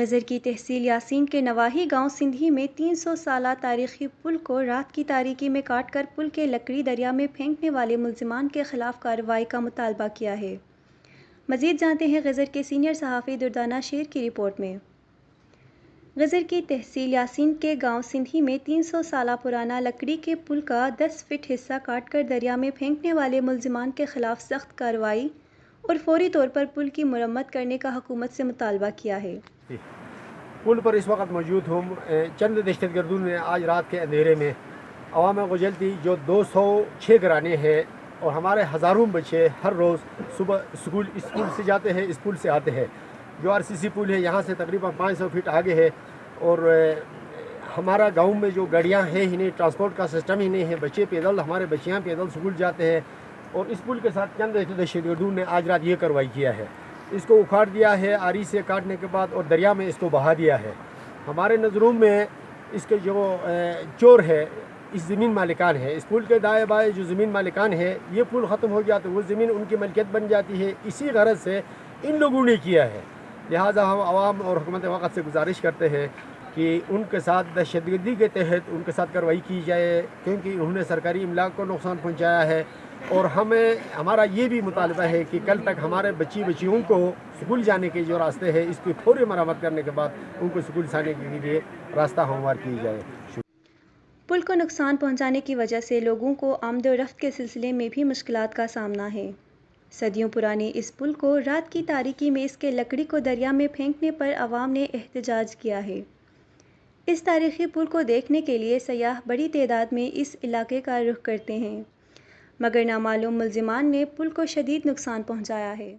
غزر کی تحصیل یاسین کے نواحی گاؤں سندھی میں 300 سالہ تاریخی پل کو رات کی تاریکی میں کاٹ کر پل کے لکڑی دریا میں پھینکنے والے ملزمان کے خلاف کارروائی کا مطالبہ کیا ہے۔ مزید جانتے ہیں غزر کے سینئر صحافی دردانہ شیر کی رپورٹ میں۔ غزر کی تحصیل یاسین کے گاؤں سندھی میں 300 سالہ پرانا لکڑی کے پل کا 10 فٹ حصہ کاٹ کر دریا میں پھینکنے والے ملزمان کے خلاف سخت کارروائی اور فوری طور پر پل کی مرمت کرنے کا حکومت سے مطالبہ کیا ہے۔ پل پر اس وقت موجود ہوں۔ چند دہشت گردوں نے آج رات کے اندھیرے میں عوام غجلتی جو 206 گھرانے ہیں اور ہمارے ہزاروں بچے ہر روز صبح اسکول سے جاتے ہیں، اسکول سے آتے ہیں۔ جو RCC پل ہے یہاں سے تقریباً 500 فٹ آگے ہے اور ہمارا گاؤں میں جو گاڑیاں ہیں انہیں ٹرانسپورٹ کا سسٹم ہی نہیں ہے، بچے پیدل، ہمارے بچیاں پیدل اسکول جاتے ہیں اور اس پل کے ساتھ چند دہشت گردوں نے آج رات یہ کارروائی کیا ہے، اس کو اکھاڑ دیا ہے آری سے کاٹنے کے بعد اور دریا میں اس کو بہا دیا ہے۔ ہمارے نظروں میں اس کے جو چور ہے اس زمین مالکان ہے، اس پل کے دائیں بائیں جو زمین مالکان ہے، یہ پل ختم ہو گیا تو وہ زمین ان کی ملکیت بن جاتی ہے، اسی غرض سے ان لوگوں نے کیا ہے۔ لہٰذا ہم عوام اور حکومت وقت سے گزارش کرتے ہیں کہ ان کے ساتھ دہشت گردی کے تحت ان کے ساتھ کارروائی کی جائے، کیونکہ انہوں نے سرکاری املاک کو نقصان پہنچایا ہے اور ہمارا یہ بھی مطالبہ ہے کہ کل تک ہمارے بچیوں کو اسکول جانے کے جو راستے ہیں اس کی فوری مرمت کرنے کے بعد ان کو اسکول جانے کے لیے راستہ ہموار کی جائے۔ پل کو نقصان پہنچانے کی وجہ سے لوگوں کو آمد و رفت کے سلسلے میں بھی مشکلات کا سامنا ہے۔ صدیوں پرانے اس پل کو رات کی تاریکی میں اس کے لکڑی کو دریا میں پھینکنے پر عوام نے احتجاج کیا ہے۔ اس تاریخی پل کو دیکھنے کے لیے سیاح بڑی تعداد میں اس علاقے کا رخ کرتے ہیں، مگر نامعلوم ملزمان نے پل کو شدید نقصان پہنچایا ہے۔